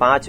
5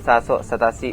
787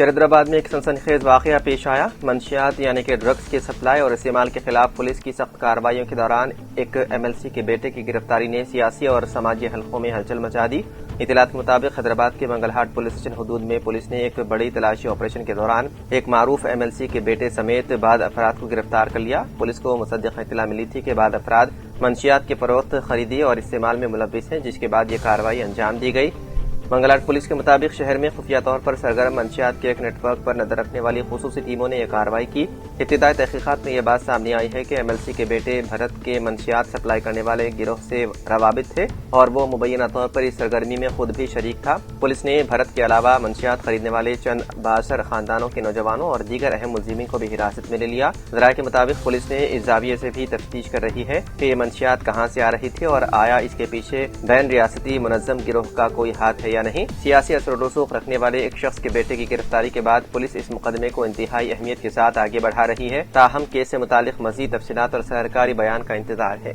چرندرآباد میں ایک سنسنیخیز واقعہ پیش آیا۔ منشیات یعنی کہ ڈرگس کی سپلائی اور استعمال کے خلاف پولیس کی سخت کارروائیوں کے دوران ایک MLC کے بیٹے کی گرفتاری نے سیاسی اور سماجی حلقوں میں ہلچل مچا دی۔ اطلاعات کے مطابق حیدرآباد کے منگل ہاٹ پولیس اسٹیشن حدود میں پولیس نے ایک بڑی تلاشی آپریشن کے دوران ایک معروف MLC کے بیٹے سمیت بعض افراد کو گرفتار کر لیا۔ پولیس کو مصدق اطلاع ملی تھی کہ بعض افراد منشیات کے فروخت، خریدی اور استعمال میں ملوث ہیں، جس کے بعد یہ کارروائی انجام دی گئی۔ منگل ہاٹ پولیس کے مطابق شہر میں خفیہ طور پر سرگرم منشیات کے ایک نیٹ ورک پر نظر رکھنے والی خصوصی ٹیموں نے یہ کارروائی کی۔ ابتدائی تحقیقات میں یہ بات سامنے آئی ہے کہ MLC کے بیٹے بھرت کے منشیات سپلائی کرنے والے گروہ سے روابط تھے اور وہ مبینہ طور پر اس سرگرمی میں خود بھی شریک تھا۔ پولیس نے بھرت کے علاوہ منشیات خریدنے والے چند بااثر خاندانوں کے نوجوانوں اور دیگر اہم ملزمین کو بھی حراست میں لے لیا۔ ذرائع کے مطابق پولیس نے اس زاویے سے بھی تفتیش کر رہی ہے کہ یہ منشیات کہاں سے آ رہی تھی اور آیا اس کے پیچھے بین ریاستی منظم گروہ کا کوئی ہاتھ ہے یا نہیں۔ سیاسی اثر و رسوخ رکھنے والے ایک شخص کے بیٹے کی گرفتاری کے بعد پولیس اس مقدمے کو انتہائی اہمیت کے ساتھ آگے بڑھا رہی ہے، تاہم کیس سے متعلق مزید تفصیلات اور سرکاری بیان کا انتظار ہے۔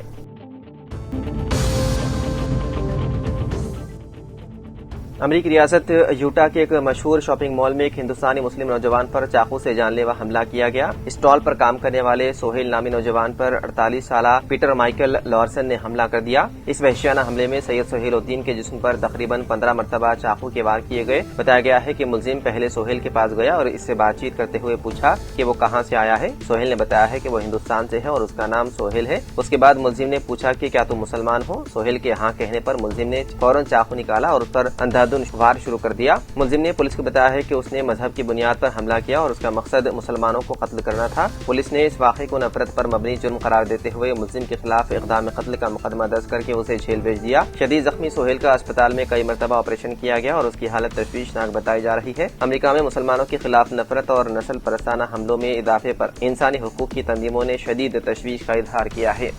امریکی ریاست یوٹا کے ایک مشہور شاپنگ مال میں ایک ہندوستانی مسلم نوجوان پر چاقو سے جان لیوا حملہ کیا گیا۔ اسٹال پر کام کرنے والے سہیل نامی نوجوان پر 48 سالہ پیٹر مائیکل لارسن نے حملہ کر دیا۔ اس وحشیانہ حملے میں سید سہیل الدین کے جسم پر تقریباً 15 مرتبہ چاقو کے وار کیے گئے۔ بتایا گیا ہے کہ ملزم پہلے سہیل کے پاس گیا اور اس سے بات چیت کرتے ہوئے پوچھا کہ وہ کہاں سے آیا ہے۔ سہیل نے بتایا ہے کہ وہ ہندوستان سے ہے اور اس کا نام سہیل ہے۔ اس کے بعد ملزم نے پوچھا کہ کیا تم مسلمان ہو؟ سہیل کے ہاں کہنے پر ملزم نے فوراً چاقو نکالا اور اس پر اندھادھند وار شروع کر دیا۔ ملزم نے پولیس کو بتایا ہے کہ اس نے مذہب کی بنیاد پر حملہ کیا اور اس کا مقصد مسلمانوں کو قتل کرنا تھا۔ پولیس نے اس واقعے کو نفرت پر مبنی جرم قرار دیتے ہوئے ملزم کے خلاف اقدام قتل کا مقدمہ درج کر کے اسے جیل بھیج دیا۔ شدید زخمی سہیل کا اسپتال میں کئی مرتبہ آپریشن کیا گیا اور اس کی حالت تشویشناک بتائی جا رہی ہے۔ امریکہ میں مسلمانوں کے خلاف نفرت اور نسل پرستانہ حملوں میں اضافے پر انسانی حقوق کی تنظیموں نے شدید تشویش کا اظہار کیا ہے۔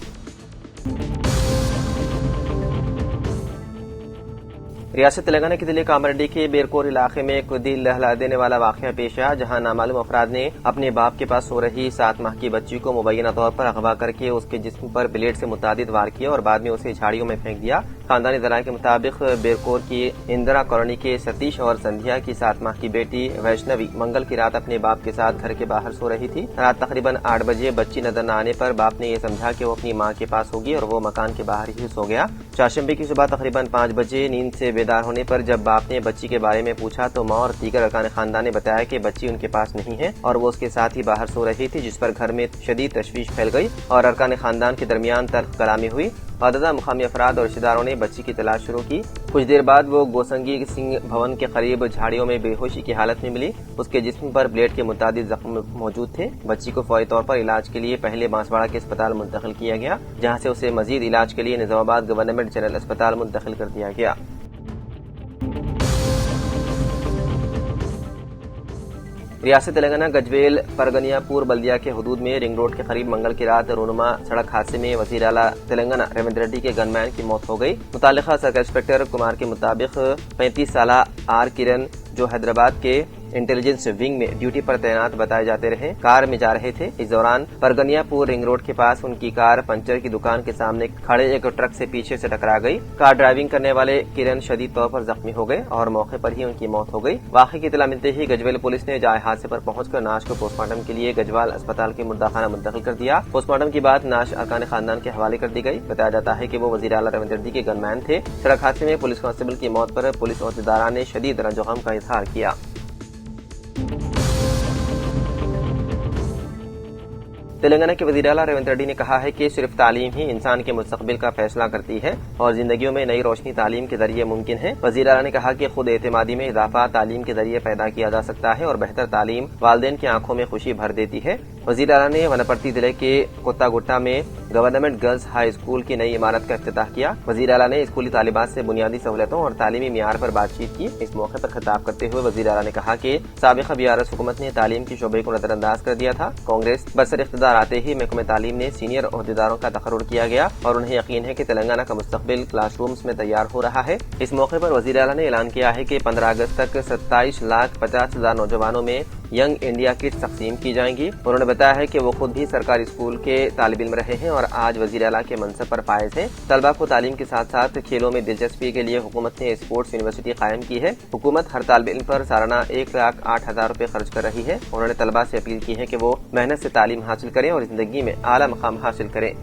ریاست تلنگانہ کے ضلع کاماریڈی کے بیرکور علاقے میں ایک دل دہلا دینے والا واقعہ پیش آیا، جہاں نامعلوم افراد نے اپنے باپ کے پاس سو رہی 7 ماہ کی بچی کو مبینہ طور پر اغوا کر کے اس کے جسم پر بلیڈ سے متعدد وار کیا اور بعد میں اسے جھاڑیوں میں پھینک دیا۔ خاندانی ذرائع کے مطابق بیرکور کی اندرا کالونی کے ستیش اور سندھیا کی 7 ماہ کی بیٹی ویشنوی منگل کی رات اپنے باپ کے ساتھ گھر کے باہر سو رہی تھی۔ رات تقریباً 8 بجے بچی نظر نہ آنے پر باپ نے یہ سمجھا کہ وہ اپنی ماں کے پاس ہوگی اور وہ مکان کے باہر ہی سو گیا۔ چہارشنبے کی صبح تقریباً 5 بجے نیند سے بیدار ہونے پر جب باپ نے بچی کے بارے میں پوچھا تو ماں اور دیگر ارکان خاندان نے بتایا کہ بچی ان کے پاس نہیں ہے اور وہ اس کے ساتھ ہی باہر سو رہی تھی، جس پر گھر میں شدید تشویش پھیل گئی اور ارکان خاندان کے درمیان تلخ کلامی ہوئی۔ متعدد مقامی افراد اور رشتہ داروں نے بچی کی تلاش شروع کی۔ کچھ دیر بعد وہ گوسنگی سنگھ بھون کے قریب جھاڑیوں میں بے ہوشی کی حالت میں ملی۔ اس کے جسم پر بلیڈ کے متعدد زخم موجود تھے۔ بچی کو فوری طور پر علاج کے لیے پہلے بانسواڑہ کے اسپتال منتقل کیا گیا، جہاں سے اسے مزید علاج کے لیے نظام آباد گورنمنٹ جنرل اسپتال منتقل کر دیا گیا۔ ریاست تلنگانہ گجویل پرگنیا پور بلدیہ کے حدود میں رنگ روڈ کے قریب منگل کی رات رونما سڑک حادثے میں وزیر اعلیٰ تلنگانہ ریونت ریڈی کے گن مین کی موت ہو گئی۔ متعلقہ سرکل انسپکٹر کمار کے مطابق 35 سالہ آر کرن، جو حیدرآباد کے انٹیلیجنس ونگ میں ڈیوٹی پر تعینات بتائے جاتے رہے، کار میں جا رہے تھے۔ اس دوران پرگنیا پور رنگ روڈ کے پاس ان کی کار پنچر کی دکان کے سامنے کھڑے ایک ٹرک سے پیچھے سے ٹکرا گئی۔ کار ڈرائیونگ کرنے والے کرن شدید طور پر زخمی ہو گئے اور موقع پر ہی ان کی موت ہو گئی۔ واقعے کی اطلاع ملتے ہی گجویل پولیس نے جائے حادثے پر پہنچ کر نعش کو پوسٹ مارٹم کے لیے گجوال اسپتال کے مردہ خانہ منتقل کر دیا۔ پوسٹ مارٹم کے بعد نعش ارکان خاندان کے حوالے کر دی گئی۔ بتایا جاتا ہے کہ وہ وزیر اعلیٰ ریونت ریڈی کے گن مین تھے۔ سڑک حادثے میں پولیس کانسٹیبل کی موت پر پولیس عہدیداران نے شدید رنج و غم کا اظہار کیا۔ تلنگانہ کے وزیر اعلیٰ ریونت ریڈی نے کہا ہے کہ صرف تعلیم ہی انسان کے مستقبل کا فیصلہ کرتی ہے اور زندگیوں میں نئی روشنی تعلیم کے ذریعے ممکن ہے۔ وزیر اعلیٰ نے کہا کہ خود اعتمادی میں اضافہ تعلیم کے ذریعے پیدا کیا جا سکتا ہے اور بہتر تعلیم والدین کی آنکھوں میں خوشی بھر دیتی ہے۔ وزیر اعلیٰ نے ونپرتی ضلع کے کوتا گٹا میں گورنمنٹ گرلز ہائی اسکول کی نئی عمارت کا افتتاح کیا۔ وزیر اعلیٰ نے اسکولی طالبات سے بنیادی سہولتوں اور تعلیمی معیار پر بات چیت کی۔ اس موقع پر خطاب کرتے ہوئے وزیر اعلیٰ نے کہا کہ سابقہ BRS حکومت نے تعلیم کے شعبے کو نظر انداز کر دیا تھا۔ کانگریس برسر اقتدار آتے ہی محکمہ تعلیم نے سینئر عہدیداروں کا تقرر کیا گیا اور انہیں یقین ہے کہ تلنگانہ کا مستقبل کلاس رومز میں تیار ہو رہا ہے۔ اس موقع پر وزیر اعلیٰ نے اعلان کیا ہے کہ 15 اگست تک 27,50,000 نوجوانوں میں ینگ انڈیا کٹس تقسیم کی جائیں گی۔ انہوں نے بتایا ہے کہ وہ خود بھی سرکاری اسکول کے طالب علم رہے ہیں اور آج وزیر اعلیٰ کے منصب پر فائز ہیں۔ طلبہ کو تعلیم کے ساتھ ساتھ کھیلوں میں دلچسپی کے لیے حکومت نے اسپورٹس یونیورسٹی قائم کی ہے۔ حکومت ہر طالب علم پر سالانہ 1,08,000 روپے خرچ کر رہی ہے۔ انہوں نے طلبہ سے اپیل کی ہے کہ وہ محنت سے تعلیم حاصل کریں اور زندگی میں اعلیٰ مقام حاصل کریں۔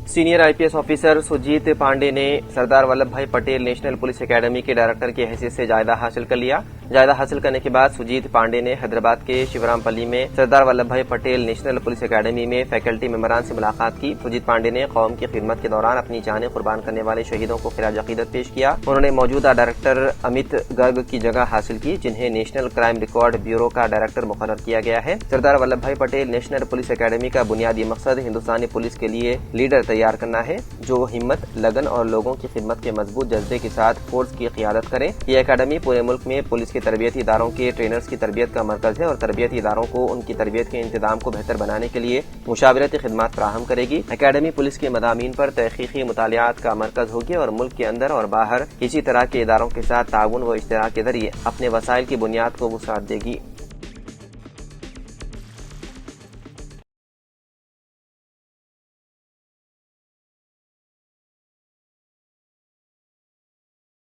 Senior I P S officer Sujit Pandey نے سردار ولبھ بھائی پٹیل نیشنل پولیس اکیڈمی کے ڈائریکٹر کی حیثیت سے جائزہ حاصل کر لیا۔ جائزہ حاصل کرنے کے بعد سجیت پانڈے نے حیدرآباد کے شیورام پلی میں سردار ولبھ بھائی پٹیل نیشنل پولیس اکیڈمی میں فیکلٹی ممبران سے ملاقات کی۔ سجیت پانڈے نے قوم کی خدمت کے دوران اپنی جانیں قربان کرنے والے شہیدوں کو خراج عقیدت پیش کیا۔ انہوں نے موجودہ ڈائریکٹر امیت گرگ کی جگہ حاصل کی، جنہیں نیشنل کرائم ریکارڈ بیورو کا ڈائریکٹر مقرر کیا گیا ہے۔ سردار ولبھ بھائی پٹیل نیشنل پولیس اکیڈمی کا بنیادی مقصد ہندوستانی پولیس کے لیے لیڈر تیار کرنا ہے جو ہمت، لگن اور لوگوں کی خدمت کے مضبوط جذبے کے ساتھ فورس کی قیادت کریں۔ یہ اکیڈمی پورے ملک میں پولیس کے تربیتی اداروں کے ٹرینرز کی تربیت کا مرکز ہے اور تربیتی اداروں کو ان کی تربیت کے انتظام کو بہتر بنانے کے لیے مشاورتی خدمات فراہم کرے گی۔ اکیڈمی پولیس کے مضامین پر تحقیقی مطالعات کا مرکز ہوگی اور ملک کے اندر اور باہر اسی طرح کے اداروں کے ساتھ تعاون و اشتراک کے ذریعے اپنے وسائل کی بنیاد کو وسعت دے گی۔